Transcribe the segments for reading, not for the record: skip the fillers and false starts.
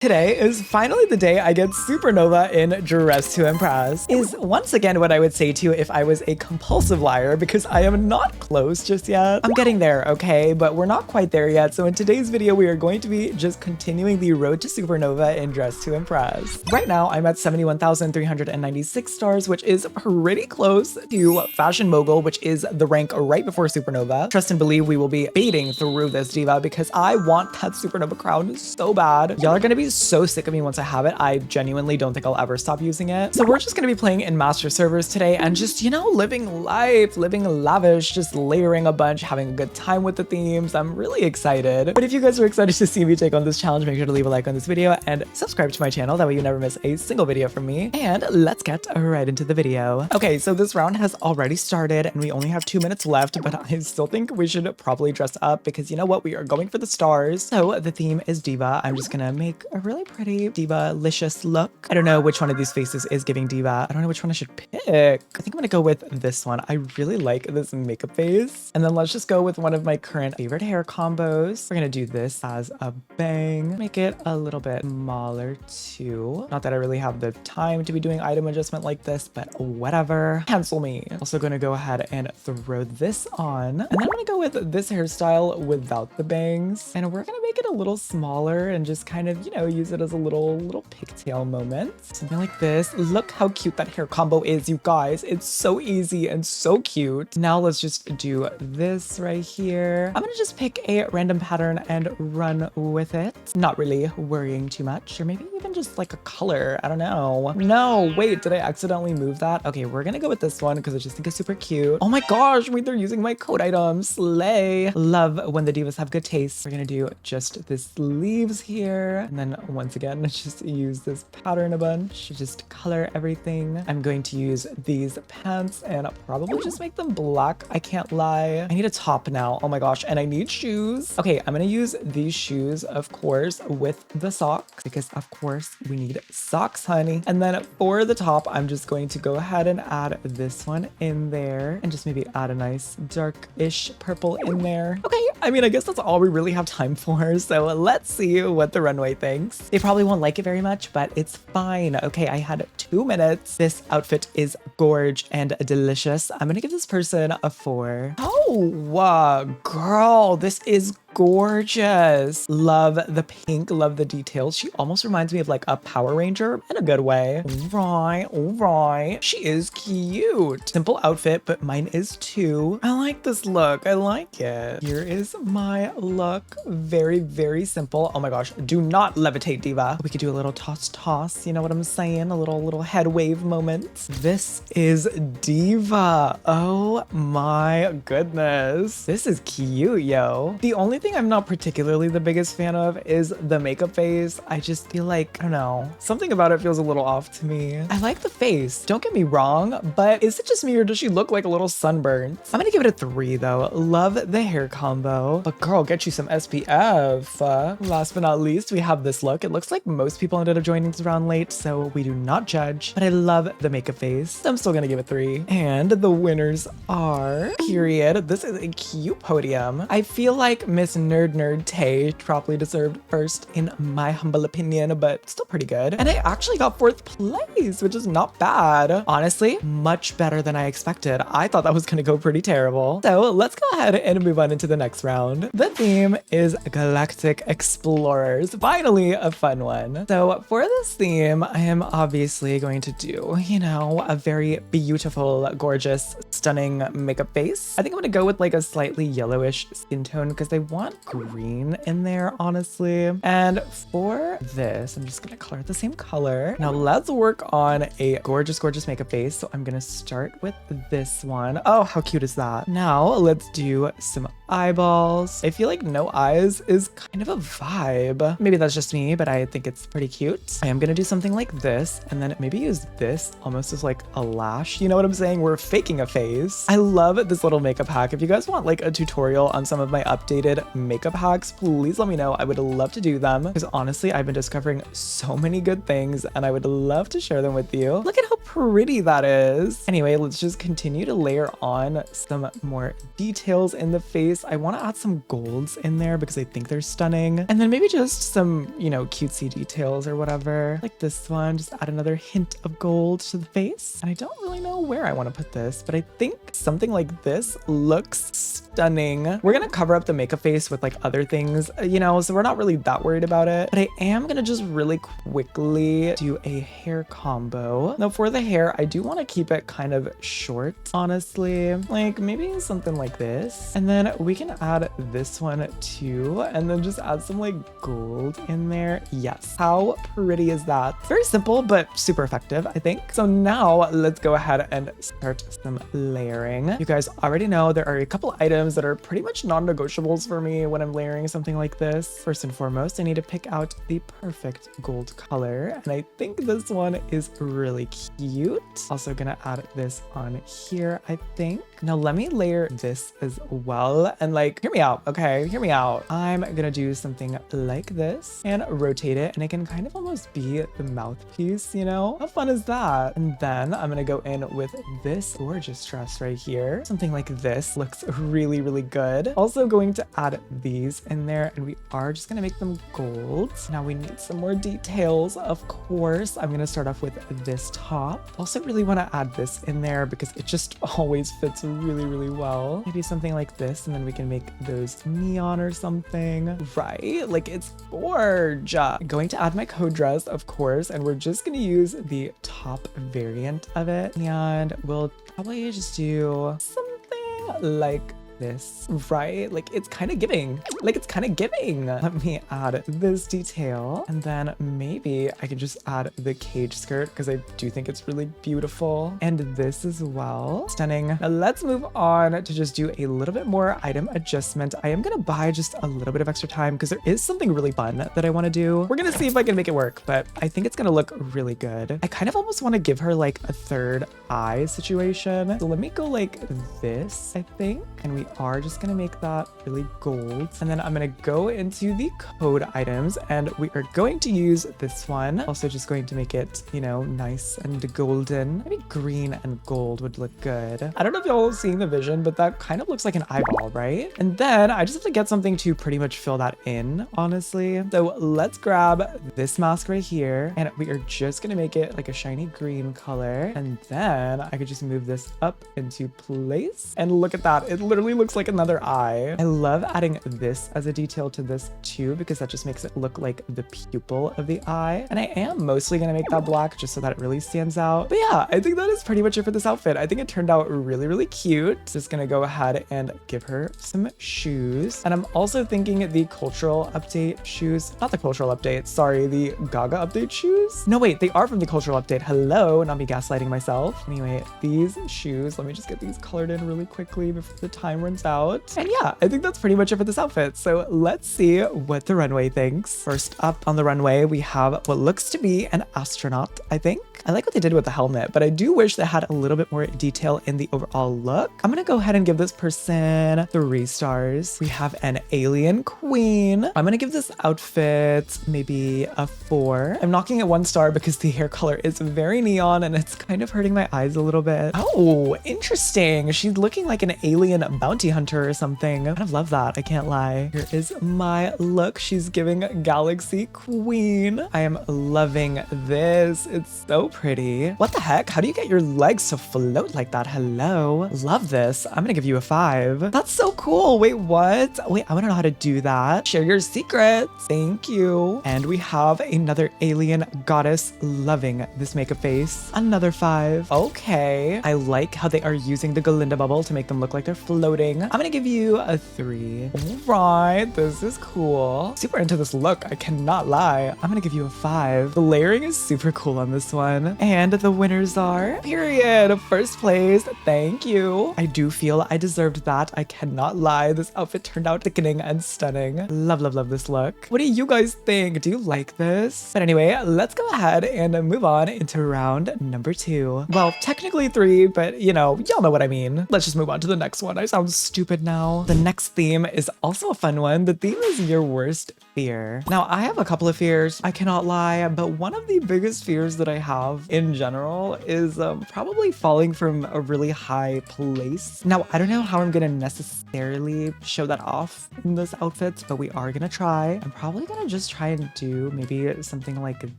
Today is finally the day I get Supernova in Dress to Impress. Is once again what I would say to you if I was a compulsive liar, because I am not close just yet. I'm getting there, okay? But we're not quite there yet. So in today's video, we are going to be just continuing the road to Supernova in Dress to Impress. Right now, I'm at 71,396 stars, which is pretty close to Fashion Mogul, which is the rank right before Supernova. Trust and believe we will be baiting through this diva because I want that Supernova crown so bad. Y'all are gonna be so sick of me once I have it. I genuinely don't think I'll ever stop using it. So we're just gonna be playing in master servers today and just, you know, living life, living lavish, just layering a bunch, having a good time with the themes. I'm really excited. But if you guys are excited to see me take on this challenge, make sure to leave a like on this video and subscribe to my channel. That way you never miss a single video from me. And let's get right into the video. Okay, so this round has already started and we only have 2 minutes left, but I still think we should probably dress up because you know what? We are going for the stars. So the theme is diva. I'm just gonna make a really pretty diva-licious look. I don't know which one of these faces is giving diva. I don't know which one I should pick. I think I'm gonna go with this one. I really like this makeup face. And then let's just go with one of my current favorite hair combos. We're gonna do this as a bang. Make it a little bit smaller too. Not that I really have the time to be doing item adjustment like this, but whatever. Cancel me. Also gonna go ahead and throw this on. And then I'm gonna go with this hairstyle without the bangs. And we're gonna make it a little smaller and just kind of, you know, use it as a little pigtail moment. Something like this. Look how cute that hair combo is, you guys. It's so easy and so cute. Now let's just do this right here. I'm gonna just pick a random pattern and run with it. Not really worrying too much, or maybe even just like a color. I don't know. No, wait, did I accidentally move that? Okay, we're gonna go with this one because I just think it's super cute. Oh my gosh, wait, they're using my code item. Slay. Love when the divas have good taste. We're gonna do just the sleeves here. And then once again, just use this pattern a bunch. Just color everything. I'm going to use these pants and I'll probably just make them black. I can't lie. I need a top now. Oh my gosh. And I need shoes. Okay, I'm gonna use these shoes, of course, with the socks because of course we need socks, honey. And then for the top, I'm just going to go ahead and add this one in there and just maybe add a nice dark-ish purple in there. Okay, I mean, I guess that's all we really have time for. So let's see what the runway thinks. They probably won't like it very much, but it's fine. Okay, I had 2 minutes. This outfit is gorge and delicious. I'm gonna give this person a 4. Oh, wow, girl, this is gorgeous. Love the pink, love the details. She almost reminds me of like a Power Ranger in a good way. All right. She is cute. Simple outfit, but mine is too. I like this look. I like it. Here is my look. Very, very simple. Oh my gosh. Do not levitate, diva. We could do a little toss. You know what I'm saying? A little head wave moment. This is diva. Oh my goodness. This is cute, yo. The only thing I'm not particularly the biggest fan of is the makeup face. I just feel like, I don't know, something about it feels a little off to me. I like the face, don't get me wrong, but is it just me or does she look like a little sunburned? I'm gonna give it a 3 though. Love the hair combo, but girl, get you some SPF. Last but not least, we have this look. It looks like most people ended up joining this round late, so we do not judge, but I love the makeup face. I'm still gonna give it 3. And the winners are, period. This is a cute podium. I feel like Miss Nerd Tay probably deserved first in my humble opinion, but still pretty good. And I actually got 4th place, which is not bad. Honestly, much better than I expected. I thought that was gonna go pretty terrible. So let's go ahead and move on into the next round. The theme is Galactic Explorers. Finally, a fun one. So for this theme, I am obviously going to do, you know, a very beautiful, gorgeous, stunning makeup face. I think I'm gonna go with like a slightly yellowish skin tone because they want green in there, honestly. And for this, I'm just gonna color it the same color. Now let's work on a gorgeous makeup face. So I'm gonna start with this one. Oh, how cute is that? Now let's do some eyeballs. I feel like no eyes is kind of a vibe. Maybe that's just me, but I think it's pretty cute. I am gonna do something like this and then maybe use this almost as like a lash. You know what I'm saying? We're faking a face. I love this little makeup hack. If you guys want like a tutorial on some of my updated makeup hacks, please let me know. I would love to do them because honestly, I've been discovering so many good things and I would love to share them with you. Look at how pretty that is. Anyway, let's just continue to layer on some more details in the face. I want to add some golds in there because I think they're stunning. And then maybe just some, you know, cutesy details or whatever. Like this one, just add another hint of gold to the face. And I don't really know where I want to put this, but I think something like this looks stunning. We're gonna cover up the makeup face with like other things, you know, so we're not really that worried about it. But I am gonna just really quickly do a hair combo. Now for the hair, I do want to keep it kind of short, honestly. Like maybe something like this. And then we can add this one too, and then just add some like gold in there. Yes. How pretty is that? Very simple, but super effective, I think. So now let's go ahead and start some layering. You guys already know there are a couple items that are pretty much non-negotiables for me when I'm layering something like this. First and foremost, I need to pick out the perfect gold color. And I think this one is really cute. Also gonna add this on here, I think. Now let me layer this as well. And like, hear me out, okay? Hear me out. I'm gonna do something like this and rotate it. And it can kind of almost be the mouthpiece, you know? How fun is that? And then I'm gonna go in with this gorgeous dress right here. Something like this looks really, really good. Also going to add these in there, and we are just gonna make them gold. Now we need some more details, of course. I'm gonna start off with this top. Also really wanna add this in there because it just always fits really, really well. Maybe something like this, and then we can make those neon or something, right? Like it's gorge. Going to add my code dress, of course, and we're just gonna use the top variant of it. And we'll probably just do something like this, right? Like it's kind of giving. Like it's kind of giving. Let me add this detail, and then maybe I can just add the cage skirt because I do think it's really beautiful, and this as well. Stunning. Now let's move on to just do a little bit more item adjustment. I am gonna buy just a little bit of extra time because there is something really fun that I want to do. We're gonna see if I can make it work, but I think it's gonna look really good. I kind of almost want to give her like a third eye situation. So let me go like this, I think, and we are just gonna make that really gold. And then I'm gonna go into the code items, and we are going to use this one. Also just going to make it, you know, nice and golden. Maybe green and gold would look good. I don't know if y'all seeing the vision, but that kind of looks like an eyeball, right? And then I just have to get something to pretty much fill that in, honestly. So let's grab this mask right here, and we are just gonna make it like a shiny green color. And then I could just move this up into place, and look at that. It literally looks like another eye. I love adding this as a detail to this too, because that just makes it look like the pupil of the eye. And I am mostly gonna make that black just so that it really stands out. But yeah, I think that is pretty much it for this outfit. I think it turned out really, really cute. Just gonna go ahead and give her some shoes. And I'm also thinking the cultural update shoes, not the cultural update, sorry, the Gaga update shoes. No, wait, they are from the cultural update. Hello, not me gaslighting myself. Anyway, these shoes, let me just get these colored in really quickly before the time runs out. And yeah, I think that's pretty much it for this outfit. So let's see what the runway thinks. First up on the runway, we have what looks to be an astronaut, I think. I like what they did with the helmet, but I do wish they had a little bit more detail in the overall look. I'm gonna go ahead and give this person 3 stars. We have an alien queen. I'm gonna give this outfit maybe a 4. I'm knocking it 1 star because the hair color is very neon and it's kind of hurting my eyes a little bit. Oh, interesting. She's looking like an alien bounty hunter or something. I kind of love that, I can't lie. Here is my look. She's giving Galaxy Queen. I am loving this. It's so pretty. What the heck? How do you get your legs to float like that? Hello. Love this. I'm gonna give you a 5. That's so cool. Wait, what? Wait, I wanna know how to do that. Share your secrets. Thank you. And we have another alien goddess. Loving this makeup face. Another 5. Okay. I like how they are using the Galinda bubble to make them look like they're floating. I'm gonna give you a 3. All right. This is cool. Super into this look. I cannot lie. I'm gonna give you a 5. The layering is super cool on this one. one. And the winners are, period, first place. Thank you. I do feel I deserved that. I cannot lie. This outfit turned out sickening and stunning. Love, love, love this look. What do you guys think? Do you like this? But anyway, let's go ahead and move on into round number 2. Well, technically 3, but you know, y'all know what I mean. Let's just move on to the next one. I sound stupid now. The next theme is also a fun one. The theme is your worst fear. Now, I have a couple of fears, I cannot lie, but one of the biggest fears that I have in general is probably falling from a really high place. Now, I don't know how I'm gonna necessarily show that off in this outfit, but we are gonna try. I'm probably gonna just try and do maybe something like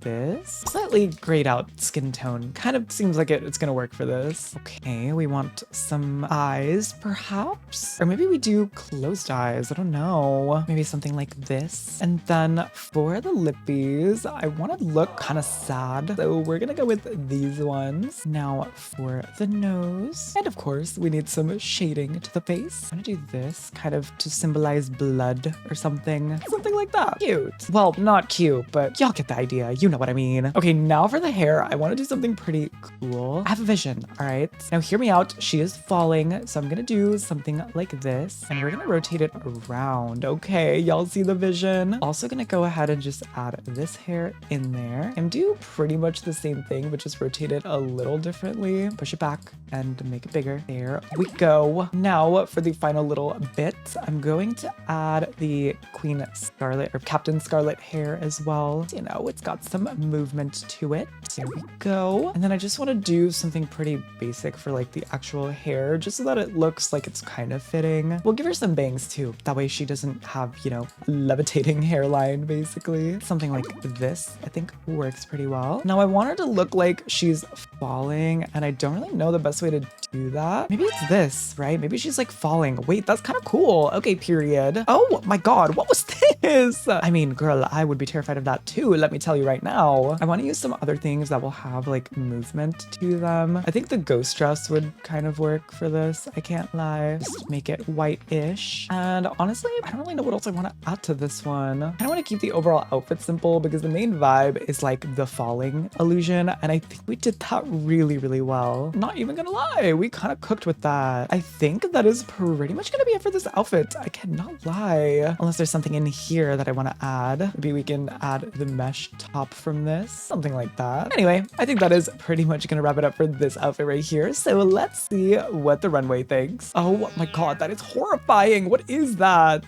this. Slightly grayed out skin tone. Kind of seems like it's gonna work for this. Okay, we want some eyes, perhaps? Or maybe we do closed eyes, I don't know. Maybe something like this. And then for the lippies, I want to look kind of sad, so we're gonna go with these ones. Now for the nose, and of course we need some shading to the face. I'm gonna do this kind of to symbolize blood or something like that. Cute. Well, not cute, but y'all get the idea. You know what I mean. Okay, now for the hair, I want to do something pretty cool. I have a vision, all right? Now hear me out. She is falling, so I'm gonna do something like this, and we're gonna rotate it around. Okay, y'all see the vision? Also gonna go ahead and just add this hair in there and do pretty much the same thing, but just rotate it a little differently. Push it back and make it bigger. There we go. Now for the final little bit, I'm going to add the Queen Scarlet or Captain Scarlet hair as well. You know, it's got some movement to it. There we go. And then I just want to do something pretty basic for like the actual hair, just so that it looks like it's kind of fitting. We'll give her some bangs too. That way she doesn't have, you know, levitating hairline basically. Something like this, I think works pretty well. Now I want her to look like she's falling, and I don't really know the best way to do that. Maybe it's this, right? Maybe she's like falling. Wait, that's kind of cool. Okay, period. Oh my God, what was this? I mean, girl, I would be terrified of that too, let me tell you right now. I want to use some other things that will have like movement to them. I think the ghost dress would kind of work for this. I can't lie. Just make it white-ish. And honestly, I don't really know what else I want to add to this one. I don't want to keep the overall outfit simple because the main vibe is like the falling illusion. And I think we did that really, really well. Not even gonna lie, we kind of cooked with that. I think that is pretty much gonna be it for this outfit. I cannot lie. Unless there's something in here that I want to add. Maybe we can add the mesh top from this. Something like that. Anyway, I think that is pretty much gonna wrap it up for this outfit right here. So let's see what the runway thinks. Oh my God, that is horrifying. What is that?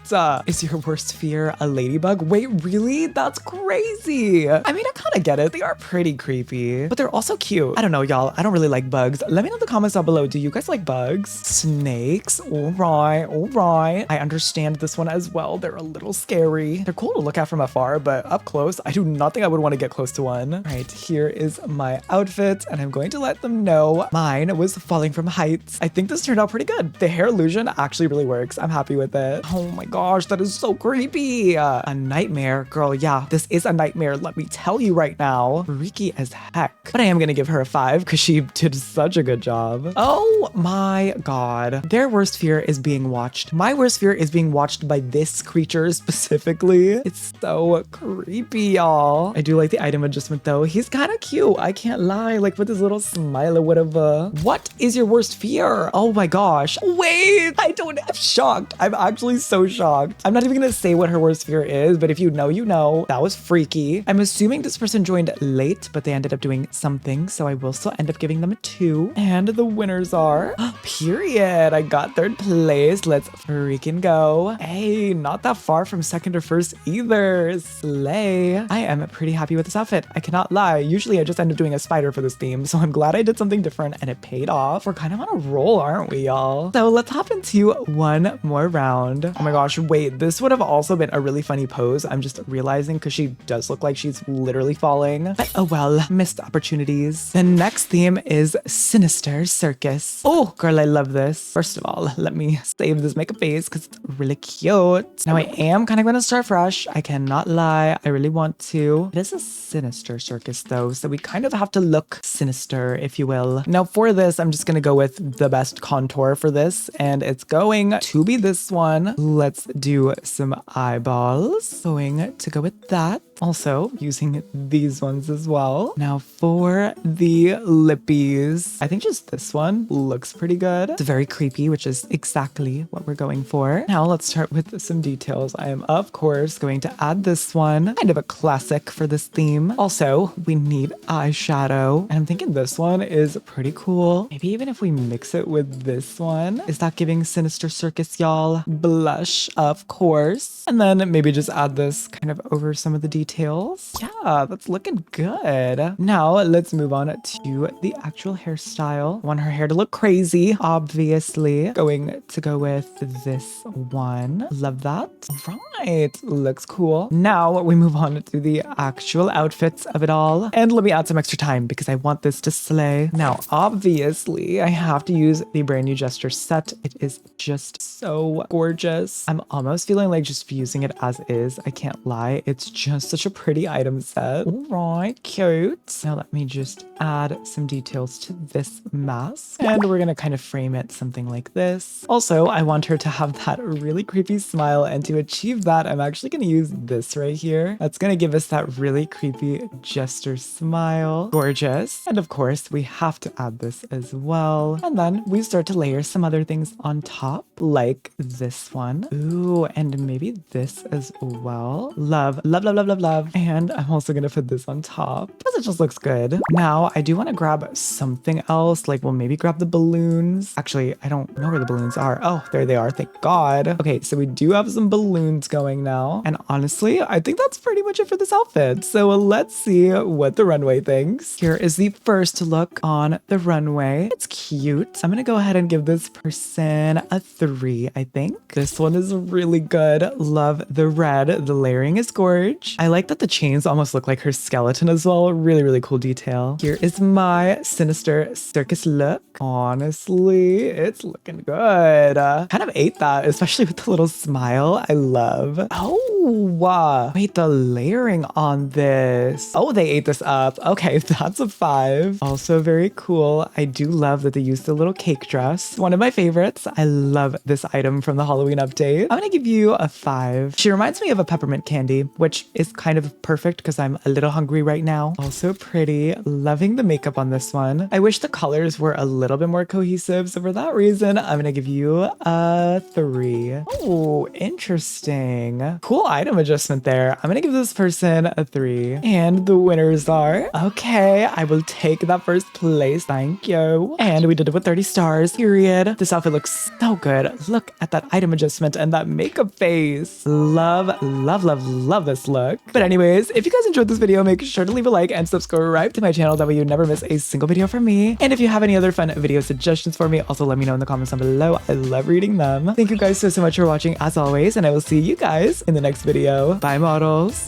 Is your worst fear a ladybug? Wait, really? That's crazy. I mean, I kind of get it. They are pretty creepy, but they're also cute. I don't know, y'all. I don't really like bugs. Let me know in the comments down below. Do you guys like bugs? Snakes? All right, all right. I understand this one as well. They're a little scary. They're cool to look at from afar, but up close, I do not think I would want to get close to one. All right, here is my outfit, and I'm going to let them know mine was falling from heights. I think this turned out pretty good. The hair illusion actually really works. I'm happy with it. Oh my gosh, that is so creepy. A nightmare. Girl, yeah, this is a nightmare. Let me tell you right now. Freaky as heck. But I am gonna give her a 5 because she did such a good job. Oh my God. Their worst fear is being watched. My worst fear is being watched by this creature specifically. It's so creepy, y'all. I do like the item adjustment though. He's kind of cute. I can't lie. Like with his little smile or whatever. What is your worst fear? Oh my gosh. Wait, I'm shocked. I'm actually so shocked. I'm not even gonna say what her worst fear is, but if you know, you know. That was freaky. I'm assuming this person joined late, but they ended up doing something, so I will still end up giving them a 2. And the winners are, period. I got 3rd place. Let's freaking go. Hey, not that far from 2nd or 1st either. Slay. I am pretty happy with this outfit. I cannot lie. Usually I just end up doing a spider for this theme, so I'm glad I did something different and it paid off. We're kind of on a roll, aren't we, y'all? So let's hop into one more round. Oh my gosh, wait, this would have also been a really funny pose. I'm just realizing because she does look like she's literally falling. But oh well, missed opportunities. The next theme is Sinister Circus. Oh, girl, I love this. First of all, let me save this makeup face because it's really cute. Now I am kind of going to start fresh. I cannot lie. I really want to. It is a Sinister Circus though, so we kind of have to look sinister, if you will. Now for this, I'm just going to go with the best contour for this, and it's going to be this one. Let's do some eyeballs. Going to go with that. Also using these ones as well. Now for the lippies, I think just this one looks pretty good. It's very creepy, which is exactly what we're going for. Now let's start with some details. I am of course going to add this one, kind of a classic for this theme. Also, we need eyeshadow, and I'm thinking this one is pretty cool. Maybe even if we mix it with this one. Is that giving Sinister Circus, y'all? Blush, of course. And then maybe just add this kind of over some of the details. Yeah, that's looking good. Now let's move on to the actual hairstyle. I want her hair to look crazy, obviously. Going to go with this one. Love that. Right, looks cool. Now we move on to the actual outfits of it all. And let me add some extra time because I want this to slay. Now, obviously, I have to use the brand new gesture set. It is just so gorgeous. I'm almost feeling like just using it as is. I can't lie. It's just such a pretty item set. All right, cute. Now let me just add some details to this mask. And we're gonna kind of frame it something like this. Also, I want her to have that really creepy smile, and to achieve that, I'm actually gonna use this right here. That's gonna give us that really creepy jester smile. Gorgeous. And of course, we have to add this as well. And then we start to layer some other things on top, like this one. Ooh, and maybe this as well. Love, love, love, love, love, love. And I'm also gonna put this on top because it just looks good. Now, I do want to grab something else, like, well, maybe grab the balloons. Actually, I don't know where the balloons are. Oh, there they are. Thank God. Okay, so we do have some balloons going now. And honestly, I think that's pretty much it for this outfit. So let's see what the runway thinks. Here is the first look on the runway. It's cute. I'm gonna go ahead and give this person a 3, I think. This one is really good. Love the red. The layering is gorge. I like that the chains almost look like her skeleton as well. Really, really cool detail. Here is my Sinister Circus look. Honestly, it's looking good. Kind of ate that, especially with the little smile. I love. Oh, wait, the layering on this. Oh, they ate this up. Okay, that's a 5. Also very cool. I do love that they used the little cake dress. One of my favorites. I love this item from the Halloween update. I'm gonna give you a 5. She reminds me of a peppermint candy, which is kind of perfect because I'm a little hungry right now. Also pretty. Loving the makeup on this one. I wish the colors were a little bit more cohesive, so for that reason, I'm gonna give you a 3. Oh, interesting. Cool item adjustment there. I'm gonna give this person a 3. And the winners are, okay, I will take that first place. Thank you. And we did it with 30 stars, period. This outfit looks so good. Look at that item adjustment and that makeup face. Love, love, love, love this look. But anyways, if you guys enjoyed this video, make sure to leave a like and subscribe to my channel. That way you never miss a single video from me. And if you have any other fun video suggestions for me, also let me know in the comments down below. I love reading them. Thank you guys so much for watching as always, and I will see you guys in the next video. Bye, models.